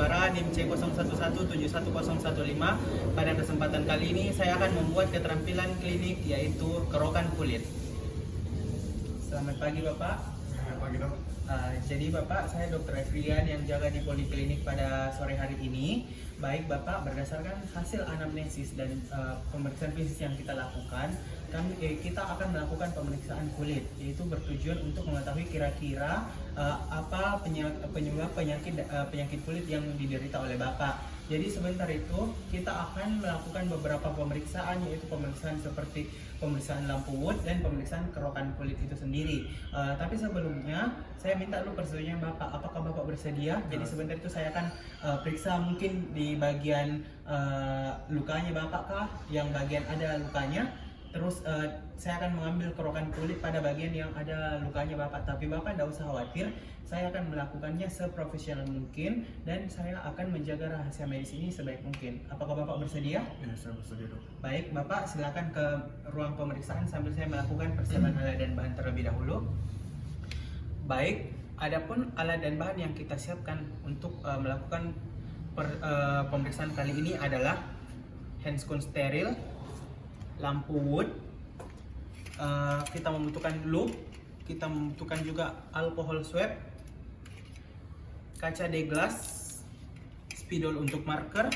suara NIM C01171015. Pada kesempatan kali ini saya akan membuat keterampilan klinik yaitu kerokan kulit. Selamat pagi Bapak. Selamat pagi dok. Jadi Bapak, saya Dr. Efrian yang jaga di Poliklinik pada sore hari ini. Baik Bapak, berdasarkan hasil anamnesis dan pemeriksaan fisik yang kita lakukan, kita akan melakukan pemeriksaan kulit, yaitu bertujuan untuk mengetahui kira-kira apa penyebab penyakit kulit yang diderita oleh Bapak. Jadi sebentar itu kita akan melakukan beberapa pemeriksaan, yaitu pemeriksaan seperti pemeriksaan lampu wood dan pemeriksaan kerokan kulit itu sendiri. Tapi sebelumnya saya minta dulu persetujuan Bapak. Apakah Bapak bersedia? Jadi sebentar itu saya akan periksa mungkin di bagian lukanya Bapak kah, yang bagian ada lukanya. Terus saya akan mengambil kerokan kulit pada bagian yang ada lukanya Bapak. Tapi Bapak tidak usah khawatir, saya akan melakukannya seprofesional mungkin dan saya akan menjaga rahasia medis ini sebaik mungkin. Apakah Bapak bersedia? Ya, saya bersedia dok. Baik Bapak, silakan ke ruang pemeriksaan sambil saya melakukan persiapan alat dan bahan terlebih dahulu. Baik, adapun alat dan bahan yang kita siapkan untuk melakukan pemeriksaan kali ini adalah handscoon steril, lampu wood, kita membutuhkan loop, kita membutuhkan juga alkohol swab, kaca deglas, spidol untuk marker,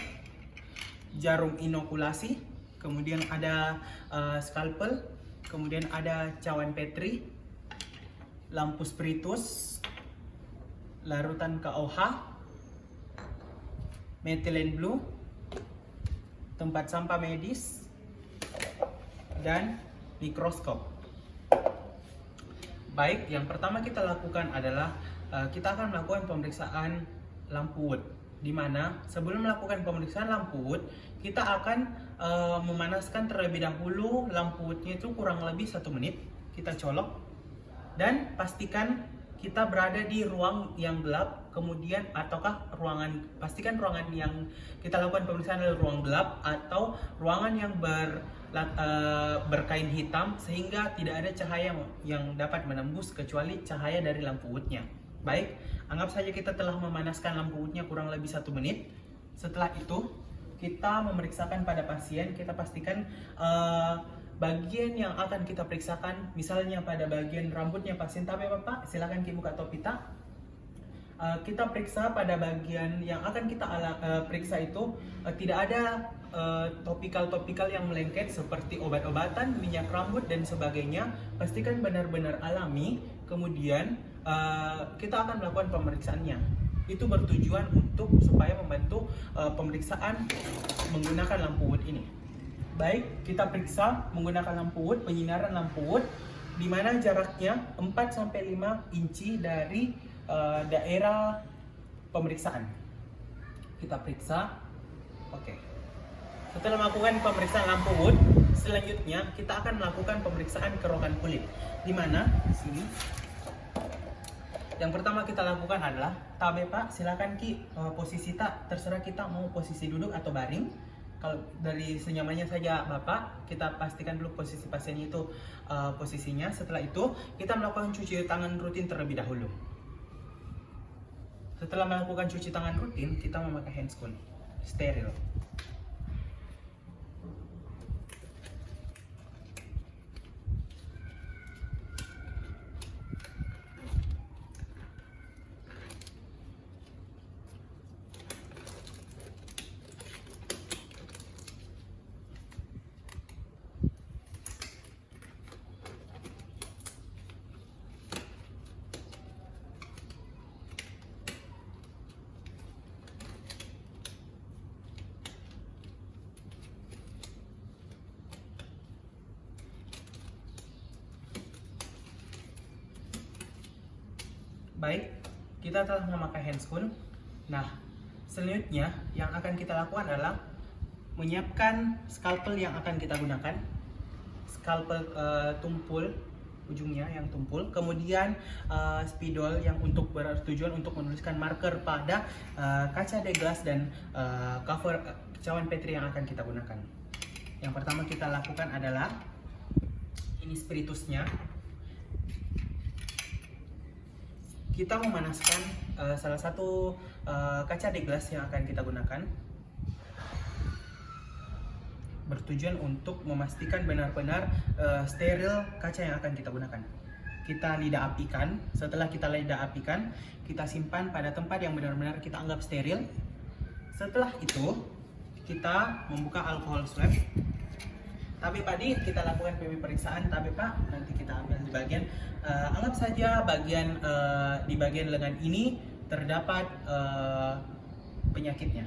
jarum inokulasi, kemudian ada scalpel, kemudian ada cawan Petri, lampu spiritus, larutan KOH, methylene blue, tempat sampah medis, dan mikroskop. Baik, yang pertama kita lakukan adalah kita akan melakukan pemeriksaan lampu wood, di mana sebelum melakukan pemeriksaan lampu wood kita akan memanaskan terlebih dahulu lampu woodnya itu kurang lebih 1 menit. Kita colok dan pastikan kita berada di ruang yang gelap, kemudian pastikan ruangan yang kita lakukan pemeriksaan adalah ruang gelap atau ruangan yang berkain hitam sehingga tidak ada cahaya yang dapat menembus kecuali cahaya dari lampu woodnya. Baik, anggap saja kita telah memanaskan lampu woodnya kurang lebih 1 menit. Setelah itu kita memeriksakan pada pasien, kita pastikan bagian yang akan kita periksakan, misalnya pada bagian rambutnya pasien. Tapi Bapak, silakan buka topita. Kita periksa pada bagian yang akan kita periksa itu tidak ada topikal yang melengket seperti obat-obatan, minyak rambut dan sebagainya. Pastikan benar-benar alami. Kemudian kita akan melakukan pemeriksaannya. Itu bertujuan supaya membantu pemeriksaan menggunakan lampu wood ini. Baik, kita periksa menggunakan lampu wood, penyinaran lampu wood, di mana jaraknya 4-5 inci dari daerah pemeriksaan. Kita periksa. Oke. Setelah melakukan pemeriksaan lampu wood, selanjutnya kita akan melakukan pemeriksaan kerokan kulit, di mana di sini. Yang pertama kita lakukan adalah tabe Pak, silakan posisi terserah kita mau posisi duduk atau baring. Kalau dari senyamannya saja Bapak, kita pastikan dulu posisi pasien itu posisinya. Setelah itu kita melakukan cuci tangan rutin terlebih dahulu. Setelah melakukan cuci tangan rutin, kita memakai handscoon steril. Baik, kita telah memakai handscoon. Nah, selanjutnya yang akan kita lakukan adalah menyiapkan scalpel yang akan kita gunakan. Scalpel tumpul, ujungnya yang tumpul. Kemudian spidol yang bertujuan untuk menuliskan marker pada kaca deglas dan cover cawan Petri yang akan kita gunakan. Yang pertama kita lakukan adalah ini spiritusnya. kita memanaskan salah satu kaca deglas yang akan kita gunakan, bertujuan untuk memastikan benar-benar steril kaca yang akan kita gunakan. Kita lidah apikan. Setelah kita lidah apikan, kita simpan pada tempat yang benar-benar kita anggap steril. Setelah itu, kita membuka alkohol swab. Tapi Pak Di, kita lakukan pemeriksaan. Tapi Pak, nanti kita ambil di bagian anggap saja di bagian lengan ini terdapat penyakitnya.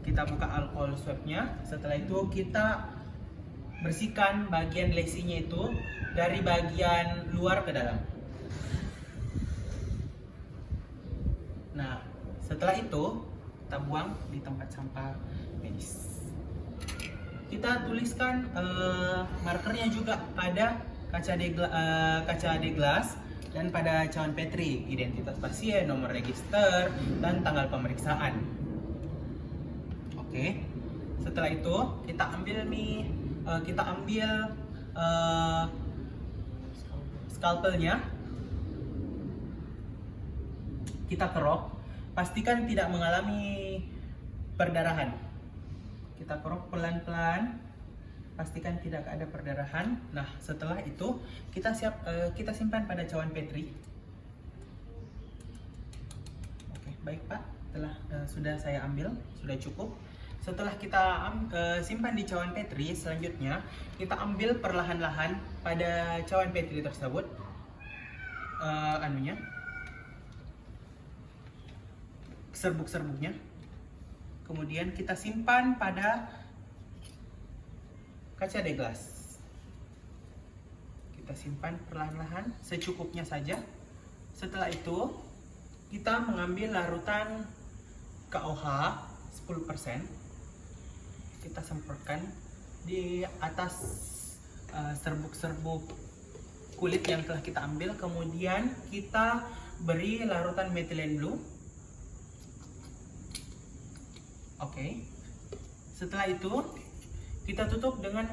Kita buka alkohol swabnya. Setelah itu kita bersihkan bagian lesinya itu dari bagian luar ke dalam. Nah, setelah itu kita buang di tempat sampah medis. Kita tuliskan markernya juga pada kaca deglas dan pada cawan Petri, identitas pasien, nomor register, dan tanggal pemeriksaan. Oke. Setelah itu kita ambil scalpelnya, kita kerok, pastikan tidak mengalami perdarahan. Kita kerok pelan-pelan, pastikan tidak ada perdarahan. Nah, setelah itu kita simpan pada cawan Petri. Oke, baik Pak, sudah saya ambil, sudah cukup. Setelah kita simpan di cawan Petri, selanjutnya kita ambil perlahan-lahan pada cawan Petri tersebut serbuk-serbuknya. Kemudian kita simpan pada kaca deglas. Kita simpan perlahan-lahan secukupnya saja. Setelah itu kita mengambil larutan KOH 10%. Kita semprotkan di atas serbuk-serbuk kulit yang telah kita ambil. Kemudian kita beri larutan methylene blue. Oke. Setelah itu kita tutup dengan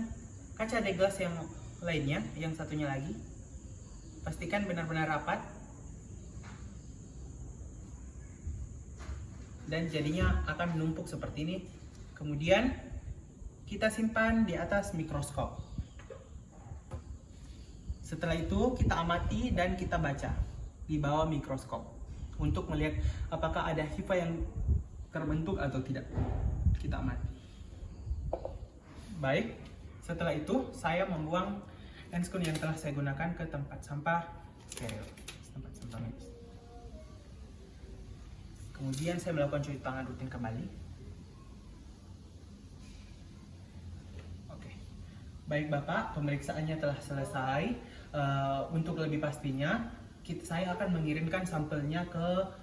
kaca deglas yang lainnya, yang satunya lagi. Pastikan benar-benar rapat. Dan jadinya akan menumpuk seperti ini. Kemudian kita simpan di atas mikroskop. Setelah itu kita amati dan kita baca di bawah mikroskop untuk melihat apakah ada hifa yang terbentuk atau tidak. Kita amati. Baik, setelah itu saya membuang handscoon yang telah saya gunakan ke tempat sampah steril, tempat sampah medis. Kemudian saya melakukan cuci tangan rutin kembali. Oke, baik Bapak, pemeriksaannya telah selesai. Untuk lebih pastinya, saya akan mengirimkan sampelnya ke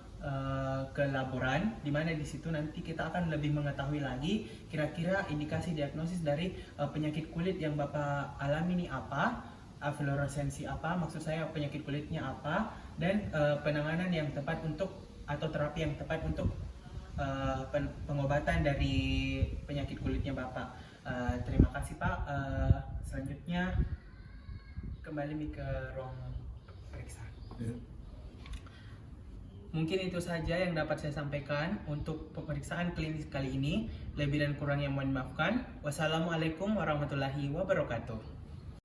laboran, di mana di situ nanti kita akan lebih mengetahui lagi kira-kira indikasi diagnosis dari penyakit kulit yang Bapak alami ini apa, fluoresensi apa, maksud saya penyakit kulitnya apa, dan penanganan yang tepat atau terapi yang tepat untuk pengobatan dari penyakit kulitnya Bapak. Terima kasih Pak. Selanjutnya kembali ke ruang pemeriksaan. Mungkin itu saja yang dapat saya sampaikan untuk pemeriksaan klinis kali ini. Lebih dan kurangnya mohon maafkan. Wassalamualaikum warahmatullahi wabarakatuh.